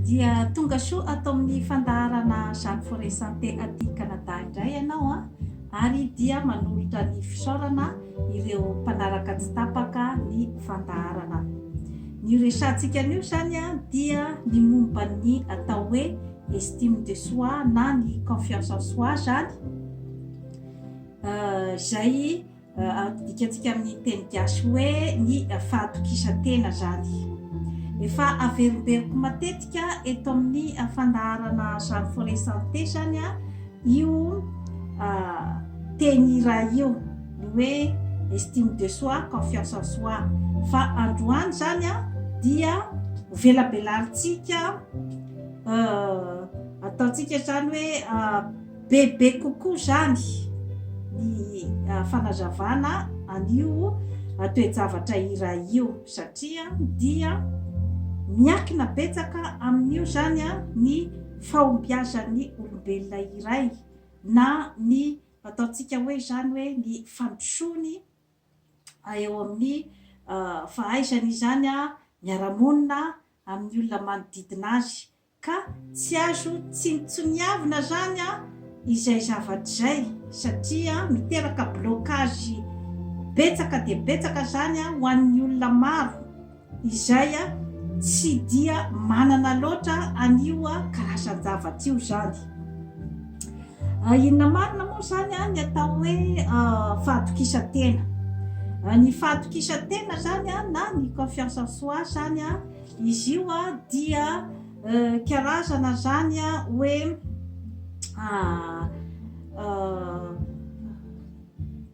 dia tonga soa atao amin'ny fandaharana Jeanne Forêt Santé aty Canada indray ianao a, ary dia manolotra ny fisaorana ireo mpanaraka tsy tapaka ny fandaharana. Ny resantsika anio zany a dia ny momba ny atao hoe estime de soi na ny confiance en soi zany. Zay dikantsika amin'ny teny gasy hoe ny fahatokisantena zany. Efa averimberiko matetika eto amin'ny fandaharana Jeanne Forêt Santé zany a io teny iray io ny hoe estime de soi, confiance en soi. Fa androany zany a dia velabelarintsika ataontsika zany hoe bebe kokoa zany ny fanazavana an'io toe-javatra iray io, satria dia miakina betsaka amin'io zany a ny fahombiazan'ny olombelona iray na ny ataontsika hoe zany hoe ny fandrosony eo amin'ny fahaizany zany a miara-monina amin'ny olona manodidina azy, ka tsy azo tsintsoniavina zany a izay zavatra izay, satria miteraka blocage betsaka dia betsaka zany a ho an'ny olona maro izay a tsy dia manana loatra an'io karazan-javatra io zany. Inona marina moa zany a ny atao hoe fahatokisantena. Ny fahatokisantena zany a na ny confiance en soi zany a, izy io a dia karazana zany a hoe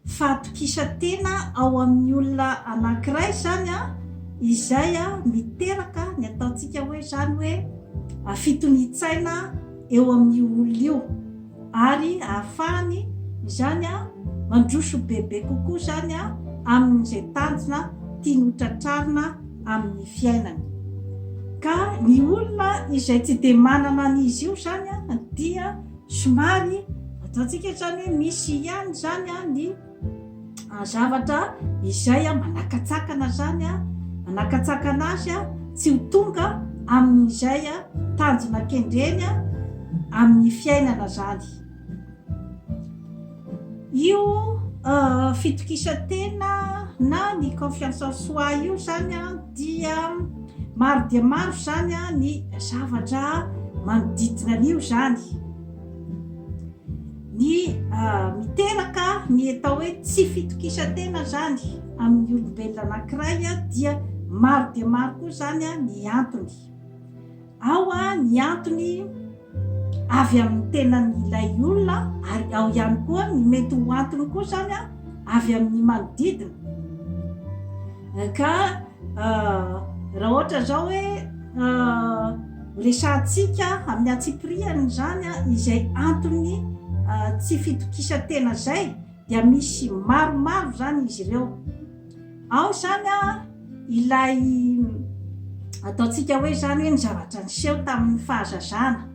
fahatokisantena ao amin'ny olona anankiray zany a, izay a miteraka ny ataontsika hoe zany hoe fitonitsaina eo amin'ny olona io, ary ahafahany zany a mandroso bebe kokoa zany a amin'izay tanjona tiany hotratrarina amin'ny fiainany. Ka ny olona izay tsy dia manana an'izy io zany a dia somary ataontsika zany hoe misy ihany zany a ny zavatra izay manakatsakana zany a, manakatsakana azy a tsy ho tonga amin'izay tanjona kendreny amin'ny fiainana zany. Io fitokisantena na ny confiance en soi io zany a dia maro dia maro zany a ny zavatra manodidina an'io zany. Ny miteraka ny atao hoe tsy fitokisantena zany amin'ny olombelona anankiray a dia maro dia maro koa zany a ny antony. Ao ny antony avy amin'ny tenan'ilay olona, ary ao ihany koa ny mety ho antony koa zany a avy amin'ny manodidina. Ka raha ohatra zao hoe resantsika amin'ny atsipiriany zany a izay antony tsy fitokisantena zay, dia misy maromaro zany izy ireo. Ao zany a ilay ataontsika hoe zany hoe ny zavatra niseho tamin'ny fahazazana.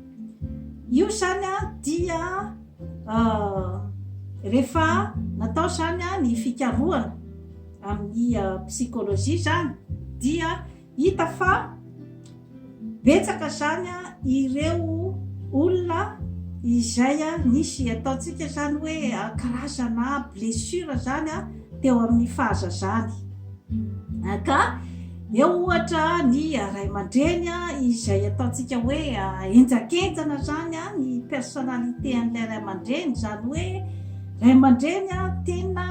Io zany a dia rehefa natao zany a ny fikarohana amin'ny psikolojia zany, dia hita fa betsaka zany a ireo olona izay nisy ataontsika zany hoe karazana blessure zany a teo amin'ny fahazazany. Ka eo ohatra ny ray aman-dreny izay ataontsika hoe enjakenjana zany ny personnalité an'ilay ray aman-dreny, zany hoe ray aman-dreny tena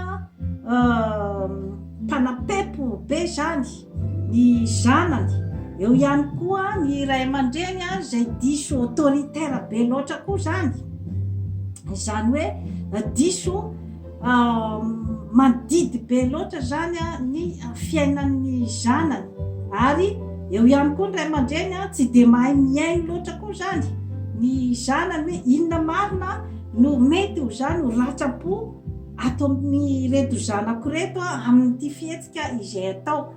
mpanapepo be zany ny zanany. Eo ihany koa ny ray aman-dreny izay diso autoritaire be loatra koa zany, zany hoe diso mandidy be loatra zany ny fiainan'ny zanany. Ary eo ihany koa ny ray aman-dreny tsy dia mahay miaino loatra koa zany ny zanany, hoe inona marina no mety ho zany ho ratsa-po ato amin'ny reto zanako reto amin'ity fihetsika izay atao.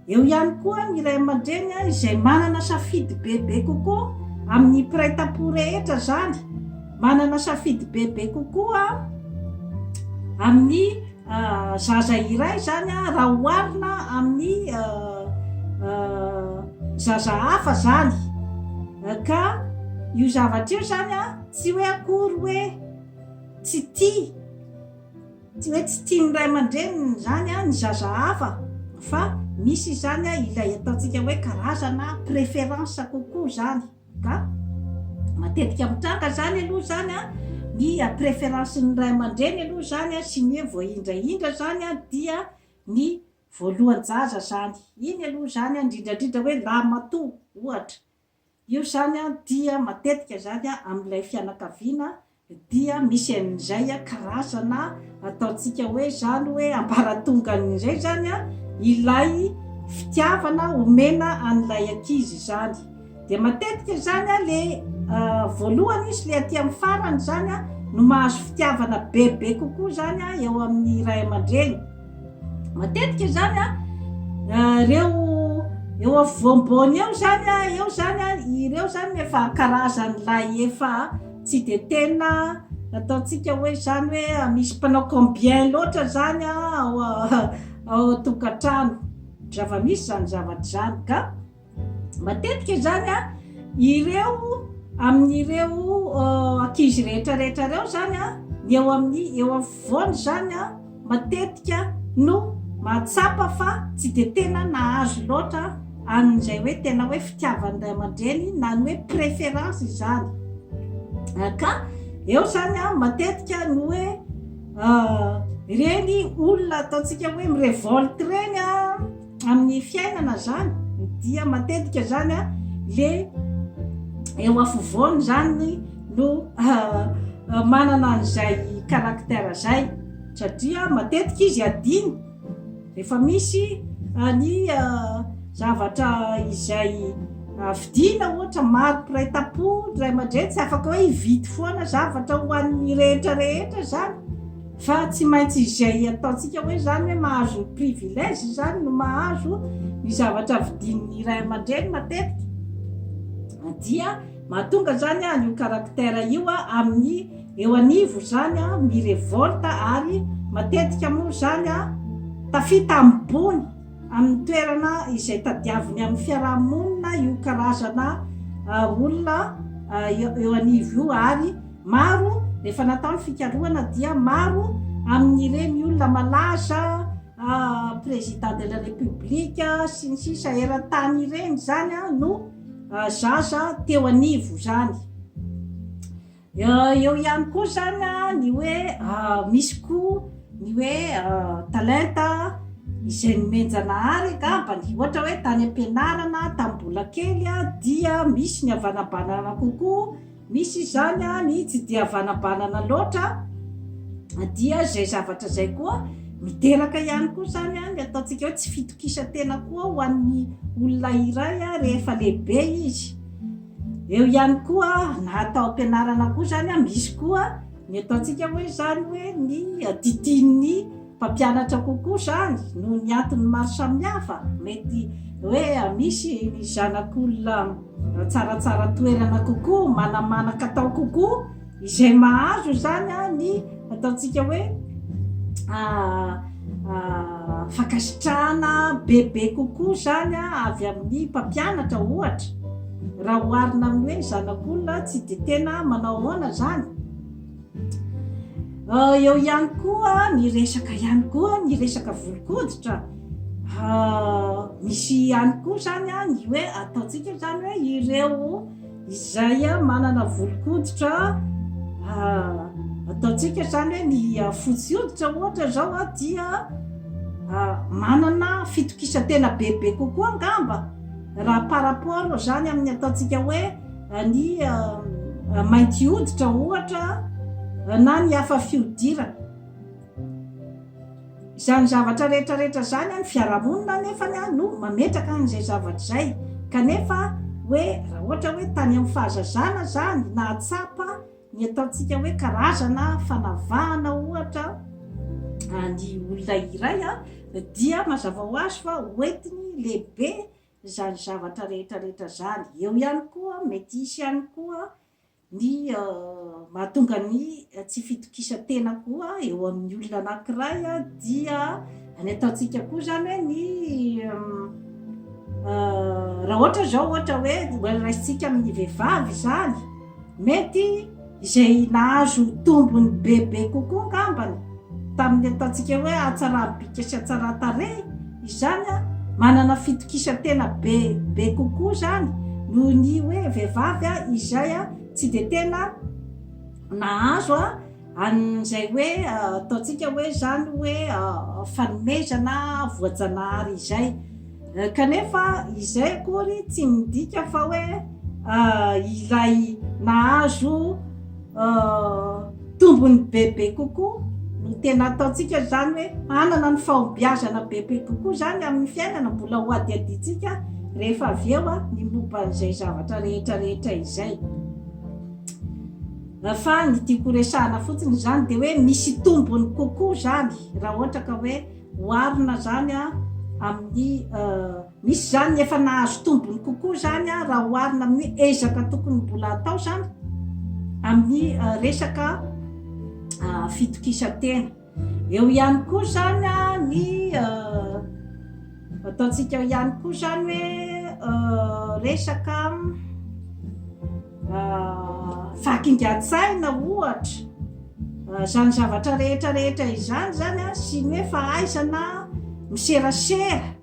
Eo ihany koa ny ray aman-dreny izay manana safidy bebe kokoa amin'ny mpiray tam-po rehetra zany, manana safidy bebe kokoa amin'ny zaza iray zany raha oharina amin'ny zaza hafa zany. ka io zavatra io zany a tsy hoe akory hoe tsy hoe tsy tia ny ray aman-dreniny zany a ny zaza hafa, fa misy zany a ilay ataontsika hoe karazana préférence kokoa zany. Ka matetika mitranga zany aloha zany a ny préférence ny ray aman-dreny aloha zany a sy ny hoe voaindraindra zany a dia ny voalohan-jaza zany. Iny aloha zany a indrindrandrindra hoe lamatoa ohatra, io zany a dia matetika zany a amin'ilay fianakaviana dia misy an'izay a karazana ataontsika hoe zany hoe ambaratongan'izay zany a ilay fitiavana omena an'ilay ankizy zany. De matetika zany a le voalohany izy le aty amin'ny farany zany a no mahazo fitiavana bebe kokoa zany a eo amin'ny ray aman-dreny. Matetika zany a eo afovoambony eo zany a ireo zany efa karazan'ilay efa tsy de tena ataontsika hoe zany hoe misy mpanao combien loatra zany a ao tokantrano, zava-misy zany zavatra zany. Ka matetika zany a ireo amin'ireo ankizy rehetrarehetra reo zany a ny eo afovoany zany a matetika no mahatsapa fa tsy de tena nahazo loatra an'izay hoe tena hoe fitiavan'ny ray aman-dreny na ny hoe préférence zany. Ka eo zany a matetika no hoe reny olona ataontsika hoe mirevolte reny a amin'ny fiainana zany dia matetika zany a le eo afovoany zany no manana an'izay caractère zay, satria matetika izy adiny rehefa misy ny zavatra izay fidina ohatra maro piray-tapo ray aman-dreny tsy afaka hoe hividy foana zavatra ho an'ny rehetrarehetra zany, fa tsy maintsy izay ataontsika hoe zany hoe mahazo ny privilège zany no mahazo ny zavatra vidin'ny ray aman-dreny matetika, dia mahatonga zany a io caractère io a amin'ny eo anivo zany a mirevolta ary matetika moa zany a tafita ambony amin'ny toerana izay tadiaviny amin'ny fiarahamonina io karazana olona eo anivo io. Ary maro rehefa natao ny fikarohana dia maro amin'ireny olona malaza président de la république sy ny sisa eran-tany ireny zany a no zaza teo anivo zany. Eo ihany koa zany a ny hoe misy koa ny hoe talenta izay nomenjanahary angambany, ohatra hoe tany am-pianarana tambola kely a dia misy ny havanabanana kokoa, misy zany a ny tsy dia havanabanana loatra, dia zay zavatra zay koa miteraka ihany koa zany a ny ataontsika hoe tsy fitokisa-tena koa ho an'ny olona iray a rehefa lehibe izy. Eo ihany koa na atao am-pianarana koa zany a misy koa ny ataontsika hoe zany hoe ny didinin'ny mpampianatra kokoa zany no ny antony maro samihafa. Mety hoe misy ny zanak'olona tsaratsara toerana kokoa, manamanakatao kokoa, izay mahazo zany a ny ataontsika hoe fakasitrahana bebe kokoa zany a avy amin'ny mpampianatra ohatra, raha oharina amin'ny hoe zanak'olona tsy de tena manao ahoana zany. Eo ihany koa ny resaka volokoditra, misy ihany koa zany a ny hoe ataontsika zany hoe ireo izay a manana volokoditra ataontsika zany hoe ny fotsy hoditra ohatra zao a dia manana fitokisa-tena bebe kokoa angamba raha par rapport zany amin'ny ataontsika hoe ny mainty hoditra ohatra na ny hafa fiodirana. Zany zavatra rehetrarehetra zany a ny fiarahamonina nefany a no mametraka an'izay zavatra zay, kanefa hoe raha ohatra hoe tany amin'ny fahazazana zany na atsapa ny ataontsika hoe karazana fanavahana ohatra ny olona iray a, dia mazava ho azy fa hoentiny lehibe zany zavatra rehetrarehetra zany. Eo ihany koa mety hisy ihany koa ny mahatonga ny tsy fitokisa-tena koa eo amin'ny olona anankiray a, dia ny ataontsika koa zany hoe ny raha ohatra zao ohatra hoe raisitsika amin'ny vehivavy zany mety izay nahazo tombony bebe kokoa ngambany tamin'ny ataontsika hoe atsarabika sy atsaratare izany manana fitokisa tena be kokoa zany noho ny hoe vehivavy izay tsy de tena nahazo an'izay hoe ataontsika hoe zany hoe fanomezana voajanahary izay kanefa izay akory tsy midika fa hoe ilay nahazo tombony bebe kokoa no tena ataontsika zany hoe anana ny fahombiazana bebe kokoa zany amin'ny fiainana mbola ho adiaditsika rehefa avy eo ny momban'izay zavatra rehetrarehetra izay fa ny tiako resahana fotsiny zany de hoe misy tombony kokoa zany raha ohatra ka hoe oarina zany amin'ny misy zany efa nahazo tombony kokoa zany raha oarina amin'ny ezaka tokony mbola atao zany amin'ny resaka fitokisantena eo ihany koa zany ny ataontsika ihany koa zany hoe resaka fakingan-tsaina ohatra zany zavatra rehetrarehetra izany zany sy ny hoe fahaizana miserasera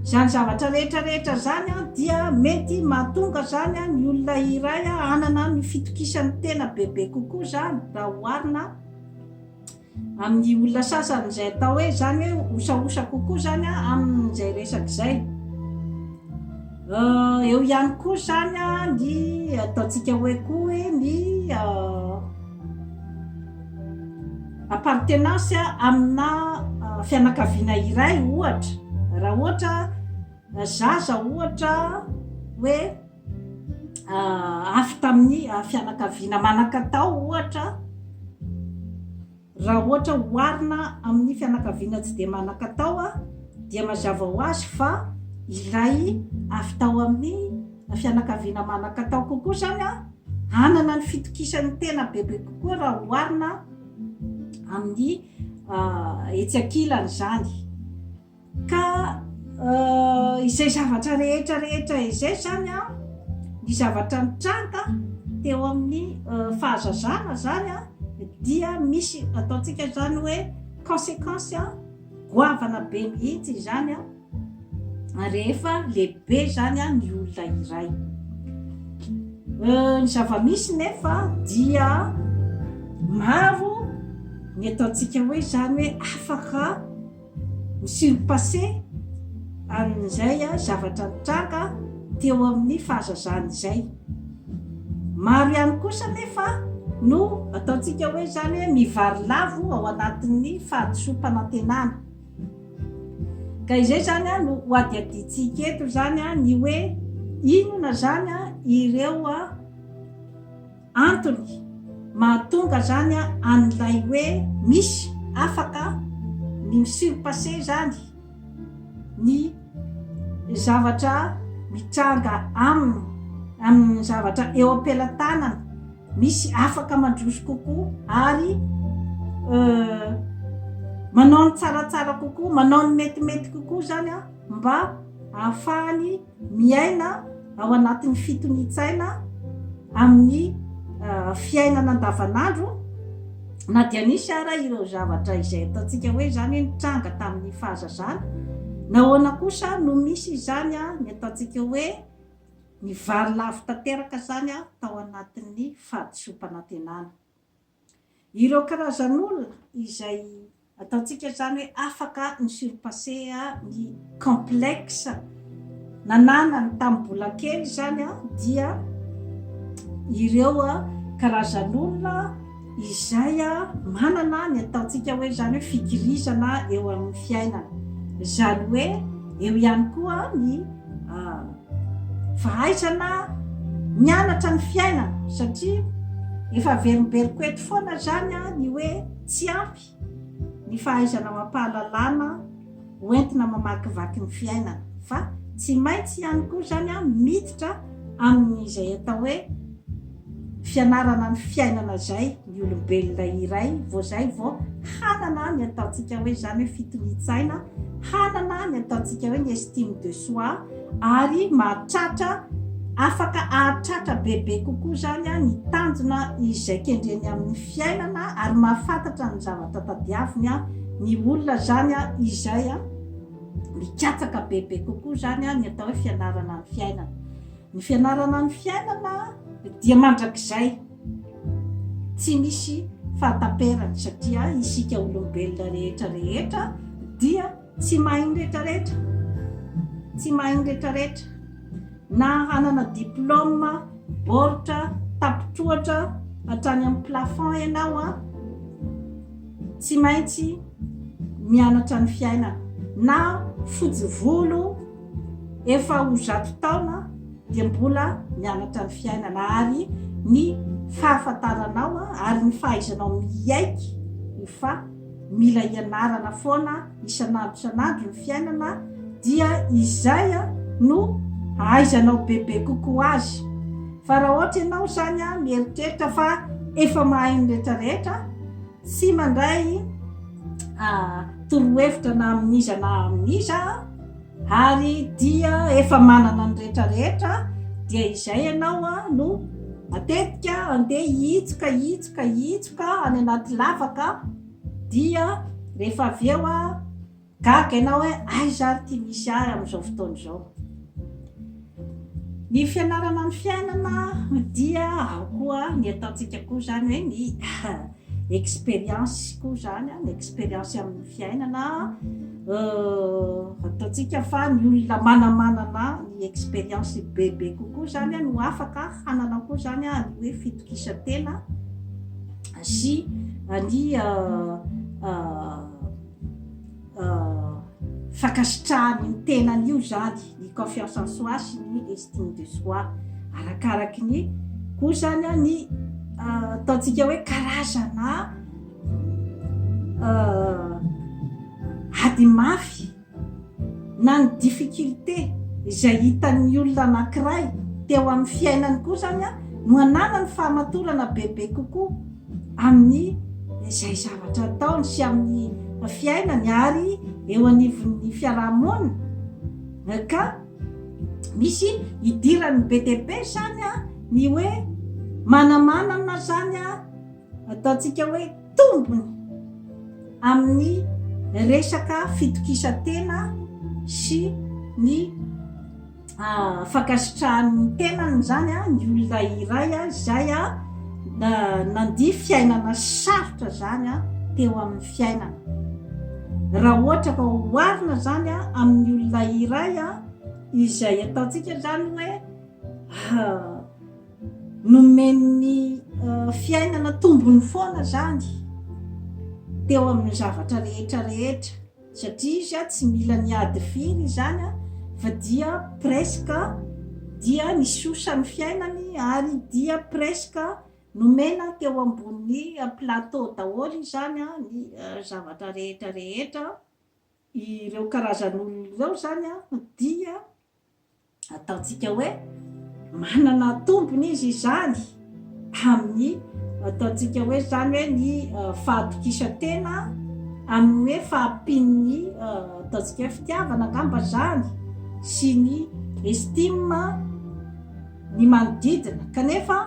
zany zavatra rehetrarehetra zany dia mety mahatonga zany ny olona iray anana ny fitokisany tena bebe kokoa zany raha oarina amin'ny olona sasany zay atao hoe zany hoe osaosa kokoa zany amin'izay resaka zay eo ihany koa zany ny ataontsika hoe koa hoe ny appartenance amina fianakaviana iray ohatra raha ohatra zaza ohatra hoe afy tamin'ny fianakaviana manan-katao ohatra raha ohatra oarina amin'ny fianakaviana tsy de manan-katao dia mazava ho azy fa ilay afy tao amin'ny fianakaviana manan-katao kokoa zany anana ny fitokisany tena bebe kokoa raha oarina amin'ny etsy ankilany zany ka izay zavatra rehetrarehetra izay zany ny zavatra nitranga teo amin'ny fahazazana zany dia misy ataontsika zany hoe conséquence goavana be mihitsy zany rehefa lehibe zany ny olona iray ny zava-misy nefa dia maro ny ataontsika hoe zany hoe afaka misurpassé an'izay zavatra nitranga teo amin'ny fahazazana izay maro ihany kosa nefa no ataontsika hoe zany hoe mivary lavo ao anatin'ny fahadisom-panantenana ka izay zany no hoadiaditsika eto zany ny hoe inona zany ireo antony mahatonga zany an'ilay hoe misy afaka ny misurpassé zany ny zavatra mitranga amin'ny zavatra eo am-pelatanana misy afaka mandroso kokoa ary manao ny tsaratsara kokoa manao ny metimety kokoa zany mba ahafahany miaina ao anatin'ny fitonitsaina amin'ny fiainana andavanandro na dia nisy ara ireo zavatra izay ataontsika hoe zany nitranga tamin'ny fahazazana nahoana kosa no misy zany ny ataontsika hoe ny vary lavo tanteraka zany tao anatin'ny fahadisom-panantenana ireo karazan'olona izay ataontsika zany hoe afaka ny surpassé ny complexe nananany tamin'ny mbola kely zany dia ireo karazan'olona izay manana ny ataontsika hoe zany hoe fikirizana eo amin'ny fiainana zany hoe eo ihany koa ny fahaizana mianatra ny fiainana satria efa verimberiko eto foana zany ny hoe tsy ampy ny fahaizana mampahalalana hoentina mamakivaky ny fiainana fa tsy maintsy ihany koa zany miditra amin'izay atao hoe fianarana ny fiainana zay ny olombelona iray vao zay vao hanana ny ataontsika hoe zany hoe fitonitsaina hanana ny ataontsika hoe ny estime de soi ary mahatratra afaka ahatratra bebe kokoa zany a ny tanjona izay kendreny amin'ny fiainana ary mahafantatra ny zavatra tadiaviny a ny olona zany a izay a mikatsaka bebe kokoa zany a ny atao hoe fianarana ny fiainana. Ny fianarana ny fiainana dia mandrakizay tsy misy fahataperany satria isika olombelona rehetra dia tsy mahiny rehetrarehetra na hanana diplôma baoritra tapitroatra hatrany amin'ny plafond ianao a tsy maintsy mianatra ny fiainana na fotsy volo efa ho 100 taona dia mbola mianatra ny fiainana ary ny fahafantaranao ary ny fahaizanao miaiky fa mila ianarana foana isanandro ny fiainana dia izay no ahaizanao bebe kokoa azy. Fa raha ohatra ianao zany a mieritreritra fa efa mahay ny rehetrarehetra tsy mandray torohevitra na amin'iza ary dia efa manana ny rehetrarehetra dia izay ianao no matetika andeha hitsoka any anaty lavaka dia rehefa avy eo gaga ianao hoe aiza ty misy ahy amin'izao fotoana izao. Ny fianarana ny fiainana dia ao koa ny ataontsika koa zany hoe ny expérience koa zany ny expérience amin'ny fiainana ataontsika fa ny olona manamanana ny expérience bebe kokoa zany no afaka hanana koa zany ny hoe fitokisantena sy ny fakasitrahany ny tenany io zany ny confiance en soi sy ny estime de soi arakaraky ny koa zany ny ataontsika hoe karazana ady mafy na ny difficulté izay hitan'ny olona anankiray teo amin'ny fiainany koa zany no anana ny fahamatorana bebe kokoa amin'ny izay zavatra ataony sy amin'ny fiainany ary eo anivon'ny fiarahamonina ka misy idirany be dia be zany ny hoe manamanana zany ataontsika hoe tombony amin'ny resaka fitokisantena sy ny fakasitrahan'ny tenany zany ny olona iray izay nandiha fiainana sarotra zany teo amin'ny fiainana. Raha ohatra ka oharina zany amin'ny olona iray izay ataontsika zany hoe nomen'ny fiainana tombony foana zany teo amin'ny zavatra rehetrarehetra satria izy tsy mila niady firy zany fa dia presque dia nisosa ny fiainany ary dia presque nomena teo ambony plateau daholo zany ny zavatra rehetrarehetra. Ireo karazan'olona ireo zany dia ataontsika hoe manana tombony izy zany amin'ny ataontsika hoe zany hoe ny fahatokisantena amin'ny hoe fahampin'ny ataontsika hoe fitiavana angamba zany sy ny estime ny manodidina kanefa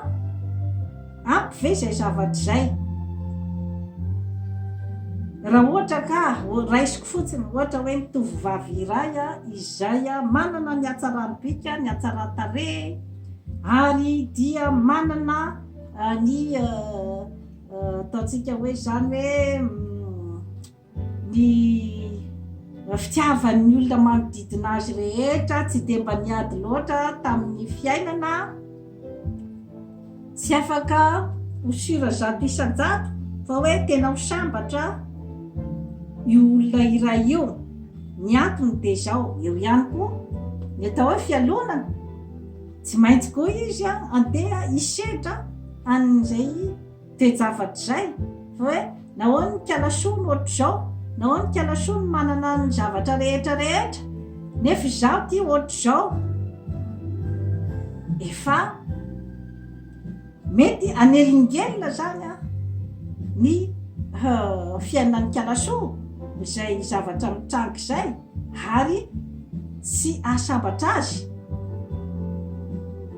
ampy ve zay zavatra zay. Raha ohatra ka raisiko fotsiny ohatra hoe ny tovovavy iray izay manana ny hatsarany bika ny hatsaran-tarehy ary dia manana ny ataontsika hoe zany hoe ny fitiavan'ny olona manodidina azy rehetra tsy dia mba niady loatra tamin'ny fiainana tsy afaka hosira zato isan-jato fa hoe tena ho sambatra io olona iray io. Ny antony dia zao eo ihany koa ny atao hoe fialonana tsy maintsy koa izy andeha hisedra an'izay toe-javatra zay fa hoe nahoana ny kalasony ohatr'izao nahoana ny kalasony manana ny zavatra rehetrarehetra nefa izaho ty ohatr'izao efa mety anelingelina zany ny fiainan'ny kalasoa izay zavatra mitrangy izay ary tsy asabatra azy.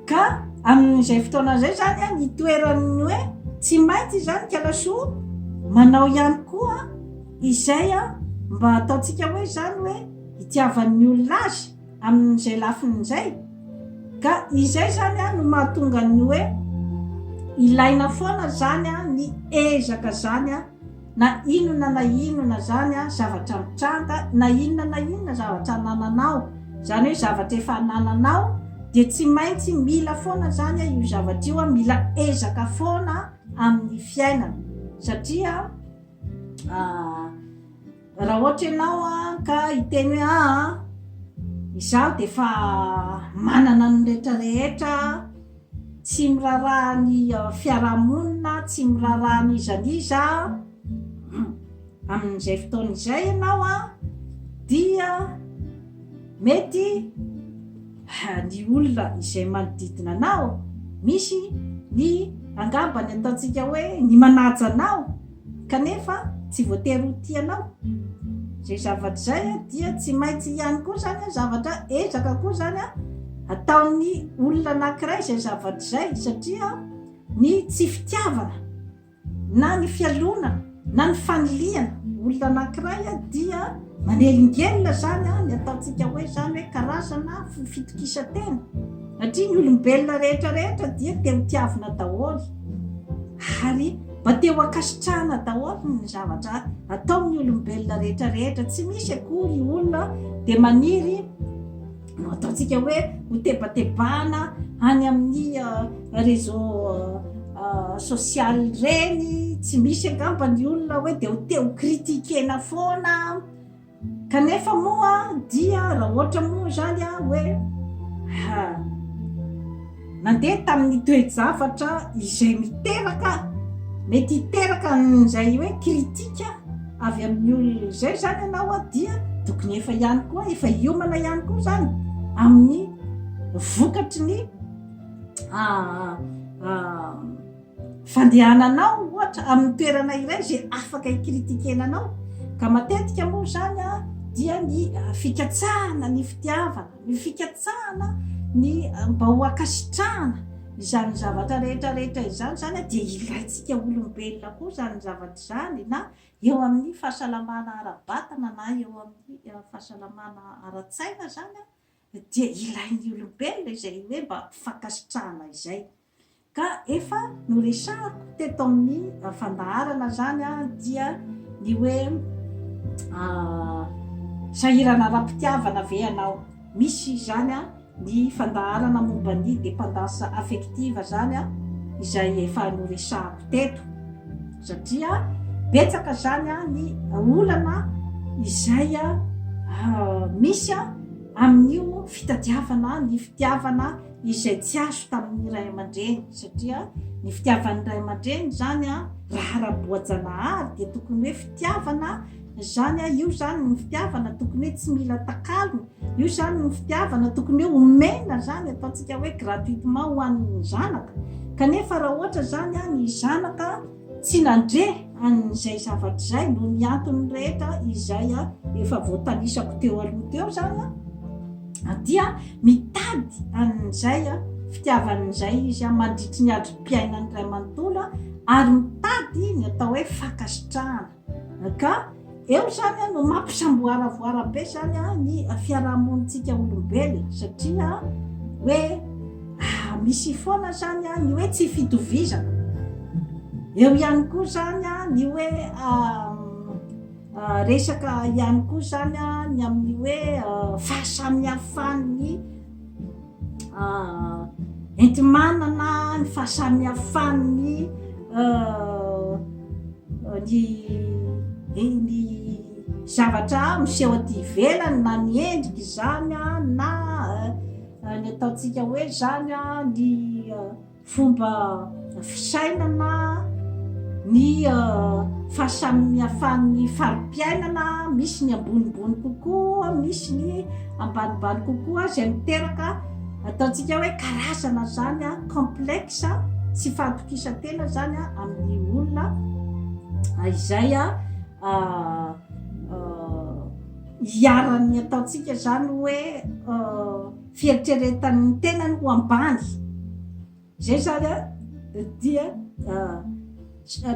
Ka amin'izay fotoana izay zany a ny toerany hoe tsy maintsy zany kalasoa manao ihany koa izay a mba ataontsika hoe zany hoe hitiavan'ny olona azy amin'izay lafin'izay. Ka izay zany a no mahatonga ny hoe ilaina foana zany a ny ezaka zany a na inona zany a zavatra mitranga na inona zavatra nananao, zany hoe zavatra efa nananao de tsy maintsy mila foana zany a io zavatra io a mila ezaka foana amin'ny fiainana satria raha ohatra ianao a ka hiteny hoe izaho de fa manana ny rehetrarehetra, tsy miraharaha ny fiarahamonina, tsy miraharaha ny izaniza amin'izay fotoana izay ianao a dia mety ny olona izay manodidina anao misy ny angambany ataontsika hoe ny manaja anao kanefa tsy voatery ho tianao. Zay zavatra zay a dia tsy maintsy ihany koa zany a zavatra ezaka koa zany a ataon'ny olona anankiray zay zavatra zay satria ny tsy fitiavana na ny fialonana na ny faniliana olona anankiray a dia manelingelina zany a ny ataontsika hoe zany hoe karazana fitokisantena satria ny olombelona rehetrarehetra dia te ho tiavina daholo ary mba te ho akasitrahana daholo ny zavatra ataon'ny olombelona rehetrarehetra. Tsy misy akory olona de maniry ataontsika hoe ho tebatebana any amin'ny réseau social reny, tsy misy angamba ny olona hoe de ho te ho kritikena foana kanefa moa dia raha ohatra moa zany a hoe nandeha tamin'ny toe-javatra izay miteraka mety hiteraka n'izay hoe kritika avy amin'ny olona izay zany ianao a dia tokony efa ihany koa efa hiomana ihany koa zany amin'ny vokatry ny fandehananao ohatra amin'ny toerana iray zay afaka hikritikenanao. Ka matetika moa zany a dia ny fikatsahana ny fitiavana, ny fikatsahana ny mba ho akasitrahana izany zavatra rehetrarehetra izany zany a dia ilaintsika olombelona koa zany zavatra zany na eo amin'ny fahasalamana ara-batana na eo amin'ny fahasalamana ara-tsaina zany a dia ilain'ny olombelona izay hoe mba fankasitrahana izay. Ka efa noresahako teto amin'ny fandaharana zany a dia ny hoe sahirana ara-pitiavana ve ianao. Misy zany a ny fandaharana momba ny dépendance affective zany a izay efa noresahako teto satria betsaka zany a ny olana izay misy a amin'io fitadiavana ny fitiavana izay tsy azo tamin'ny ray aman-dreny satria ny fitiavan'ny ray aman-dreny zany a raha ara-boajanahary dia tokony hoe fitiavana zany a io zany ny fitiavana tokony hoe tsy mila takalona, io zany ny fitiavana tokony hoe omena zany ataontsika hoe gratuitement ho an'ny zanaka. Kanefa raha ohatra zany a ny zanaka tsy nandre an'izay zavatra zay no ny antony rehetra izay a efa voatanisako teo aloha teo zany a dia mitady an'izay a fitiavan'izay izy a mandritry ny androm-piainany ray manontolo ary mitady ny atao hoe fankasitrahana. Ka eo zany a no mampisamboaravoara be zany a ny fiarahamonitsika olombelona satria hoe misy foana zany a ny hoe tsy fitovizana. Eo ihany koa zany a ny hoe resaka ihany koa zany a ny amin'ny hoe fahasamihafan'ny enti-manana, ny fahasamihafan'ny ny zavatra miseho aty ivelany na ny endriky zany a na ny ataontsika hoe zany a ny fomba fisainana, ny fahasamihafan'ny farim-piainana, misy ny ambonimbony kokoa, misy ny ambanimbany kokoa zay miteraka ataontsika hoe karazana zany a complexe sy fahatokisantena zany a amin'ny olona izay a hiarany ataontsika zany hoe fieritreretan'ny tenany ho ambany zay zany a dia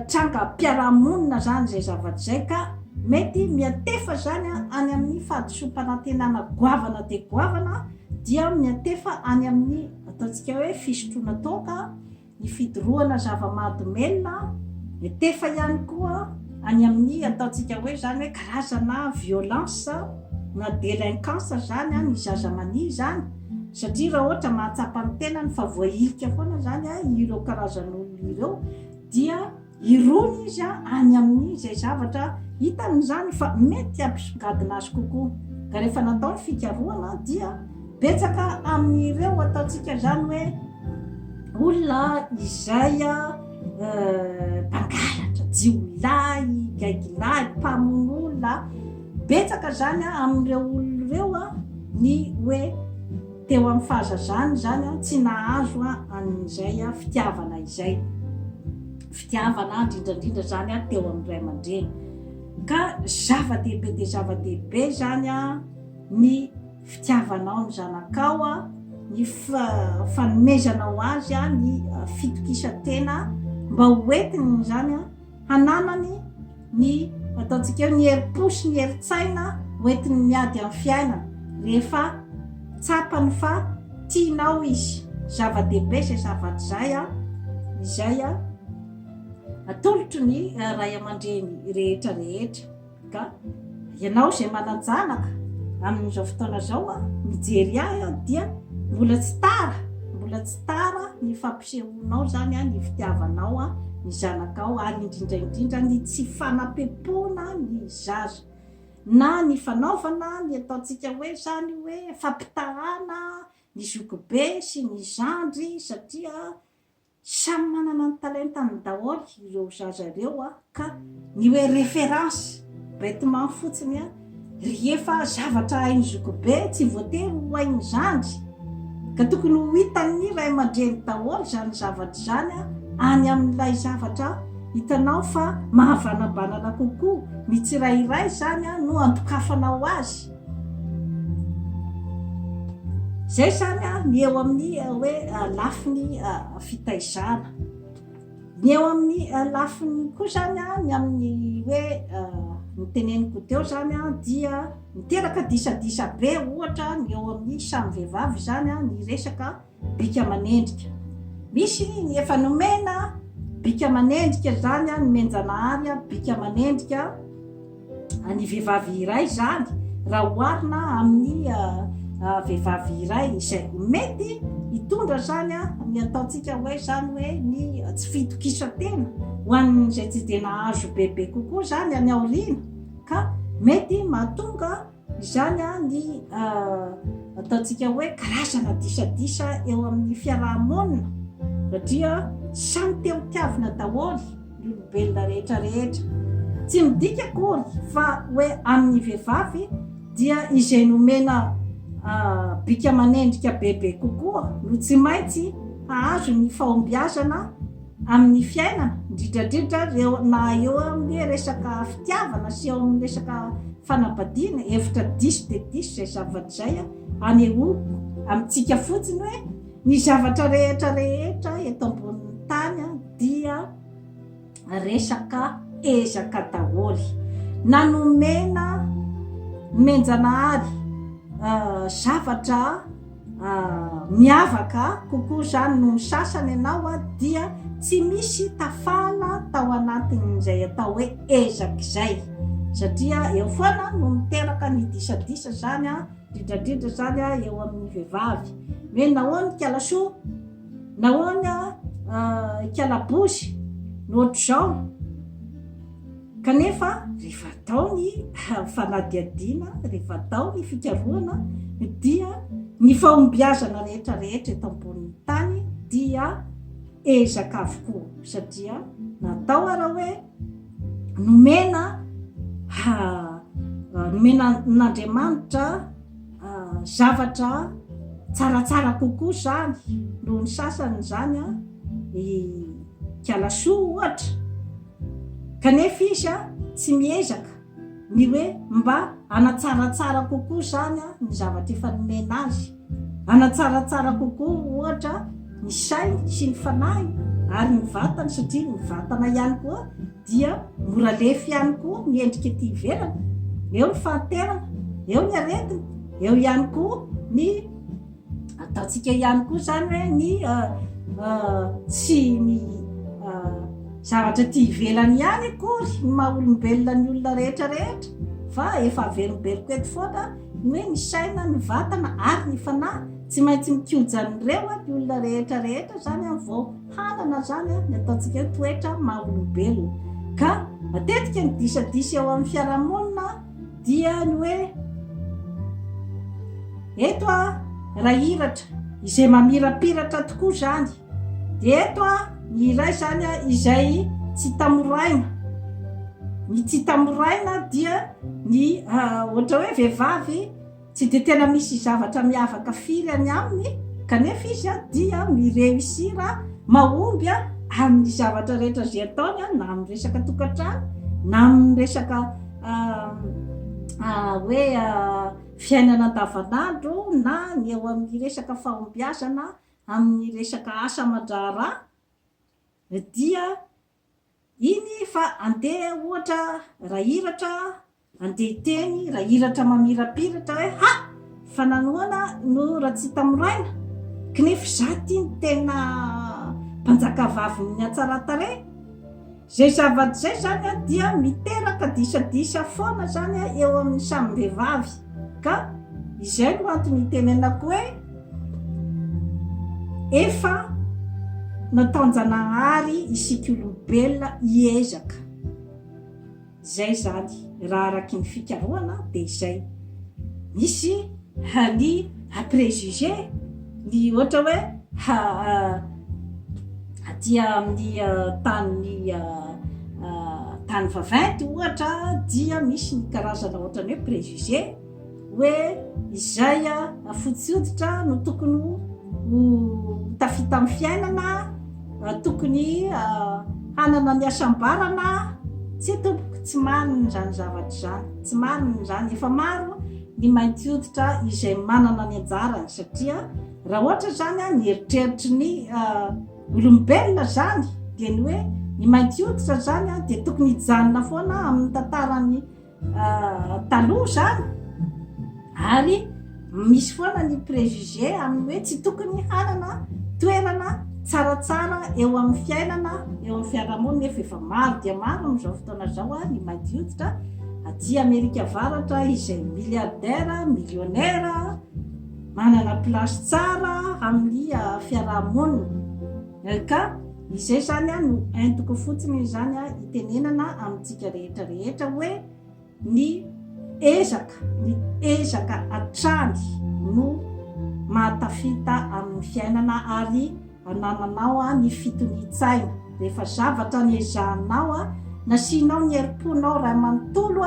tranga mpiarahamonina zany zay zavatra zay ka mety miatefa zany a any amin'ny fahadisom-panantenana goavana de goavana dia miatefa any amin'ny ataontsika hoe fisotroana toka ny fidorohana zava-mahadomelona miatefa ihany koa any amin'ny ataontsika hoe zany hoe karazana violence na délinquance zany a ny zazamani zany satria raha ohatra mahatsapa ny tenany fa voahirika foana zany a ireo karazan'olona ireo dia irony izy a any amin'ny zay zavatra hitany zany fa mety ampisongadina azy kokoa ka rehefa natao ny fikarohana dia betsaka amin'ireo ataontsika zany hoe olona izay mpangalatra jiolahy gaigilahy mpamon'olona betsaka zany a amin'ireo olona ireo a ny hoe teo amin'ny fahazazany zany a tsy nahazo a an'izay a fitiavana izay fitiavana indrindrandrindra zany a teo amin'ny ray aman-dreny ka zava-dehibe de zava-dehibe zany a ny fitiavanao ny zanakao a ny fanomezanao azy a ny fitokisa-tena mba hoentiny zany a hananany ny ataontsika hoe ny heri-posy ny heri-tsaina hoentiny miady amin'ny fiainana rehefa tsapany fa tianao izy zava-dehibe zay zavatra zay a izay a atolotro ny ray aman-dreny rehetra rehetra ka ianao zay manan-janaka amin'izao fotoana zao a mijery ahy a dia mbola tsy tara ny fampisehoanao zany a ny fitiavanao a ny zanakao ary indrindraindrindra ny tsy fanapepona ny zaza na ny fanaovana ny ataontsika hoe zany hoe fampitahana ny zokibe sy ny zandry satria samy manana ny talentany daholo ireo zaza ireo a ka ny hoe référence bêtement fotsiny a rehefa zavatra hainy zokibe tsy voatery ho hainy zandry ka tokony ho hitan'ny ray aman-dreny daholo zany zavatra zany a any amin'ilay zavatra hitanao fa mahavanabanana kokoa mitsirairay zany a no antokafanao azy zay zany a ny eo amin'ny hoe lafiny fitaizana ny eo amin'ny lafiny koa zany a ny amin'ny hoe nyteneniko teo zany a dia miteraka disadisa be ohatra ny eo amin'ny samy vehivavy zany a ny resaka bika amanendrika misy ny efa nomena bika amanendrika zany a ny menjanahary a bika amanendrika ny vehivavy iray zany raha oharina amin'ny vehivavy iray izay mety hitondra zany a ny ataontsika hoe zany hoe ny tsy fitokisa-tena ho an'izay tsy de nahazo bebe kokoa zany any aoriana ka mety mahatonga zany a ny ataontsika hoe karazana disadisa eo amin'ny fiarahamonina satria samy teo tiavina daholo ny olombelona rehetra rehetra tsy midika akory fa hoe amin'ny vehivavy dia izay nomena bika amanendrika bebe kokoa no tsy maintsy hahazo ny fahombiazana amin'ny fiainana indrindrandrindra na eo amin'ny resaka fitiavana sy eo amin'ny resaka fanambadiana efitra diso de diso zay zavatra zay a aneho amintsika fotsiny hoe ny zavatra rehetra rehetra eto ambonin'ny tany a dia resaka ezaka daholo nanomena menjanahary zavatra miavaka kokoa zany no ny sasany ianao a dia tsy misy tafala tao anatin'izay atao hoe ezaka izay satria eo foana no miteraka ny disadisa zany a indrindrandrindra zany a eo amin'ny vehivavy hoe nahoany kalasoa nahoany kalabosy nohatr'izao kanefa rehefa atao ny fanadiadiana rehefa atao ny fikarohana dia ny fahombiazana rehetra rehetra eto ambonin'ny tany dia ezaka avokoa satria natao ara hoe nomena n'Andriamanitra zavatra tsaratsara kokoa zany noho ny sasany zany a kalasoa ohatra kanefa izy a tsy miezaka ny hoe mba anatsaratsara kokoa zany ny zavatra efa nomena azy, anatsaratsara kokoa ohatra ny sainy sy ny fanahy ary ny vatana, satria ny vatana ihany koa dia mora lefy ihany koa ny endrika ety ivelana, eo ny fahaterana, eo ny aretina, eo ihany koa ny ataontsika ihany koa zany hoe ny tsy ny zavatra ty ivelany ihany akory ny maha-olombelona ny olona rehetrarehetra, fa efa averimberiko eto foana ny hoe ny saina, ny vatana ary ny fanahy tsy maintsy mikojan'ireo ny olona rehetrarehetra zany vao hanana zany ny ataontsika hoe toetra maha-olombelona. Ka matetika ny disadisa eo amin'ny fiarahamonina dia ny hoe eto raha hiratra izay mamirapiratra tokoa zany, dia eto ny iray zany izay tsy tamoraina. Ny tsy tamoraina dia ny ohatra hoe vehivavy tsy dia tena misy zavatra miavaka firy any aminy, kanefa izy dia mireusira mahomby amin'ny zavatra rehetra zay ataony na amin'ny resaka tokantrano, na amin'ny resaka hoe fiainana andavanandro, na ny eo amin'ny resaka fahombiazana, amin'ny resaka asa aman-draharaha, dia iny fa andeha ohatra raha hiratra andeha hiteny, raha hiratra mamirapiratra hoe ha fa nanoana no raha tsy tamoraina, kanefa zaty ny tena mpanjaka vavy ny hatsaratare. Zay zavatra zay zany dia miteraka disadisa foana zany eo amin'ny samy vehivavy. Ka izay no antony itenenako hoe efa nataon-janahary isika olombelona hiezaka. Zay zany raha araky ny fikarohana dia izay. Misy ny préjugé, ny ohatra hoe aty amin'ny tany vaventy ohatra dia misy ny karazana ohatra ny hoe préjugé hoe izay fotsy hoditra no tokony ho tafita amin'ny fiainana, tokony hanana ny asambarana, tsy tompoko, tsy marina zany zavatra zany, tsy marina zany. Efa maro ny mainty hoditra izay manana ny anjarany, satria raha ohatra zany ny eritreritry ny olombelona zany dia ny hoe ny mainty hoditra zany dia tokony hijanona foana amin'ny tantarany taloha zany, ary misy foana ny préjugé amin'ny hoe tsy tokony hanana toerana tsaratsara eo amin'ny fiainana, eo amin'ny fiarahamonina. Nefa efa maro dia maro amin'izao fotoana zao ny mainty hoditra aty Amerika Avaratra izay milliardaire, millionnaire, manana place tsara amin'ny fiarahamonina. Ka izay zany no entiko fotsiny zany itenenana amintsika rehetrarehetra hoe ny ezaka hatrany no mahatafita amin'ny fiainana ary anananao ny fitony-tsaina. Rehefa zavatra niezahanao, nasianao ny herim-ponao ray manontolo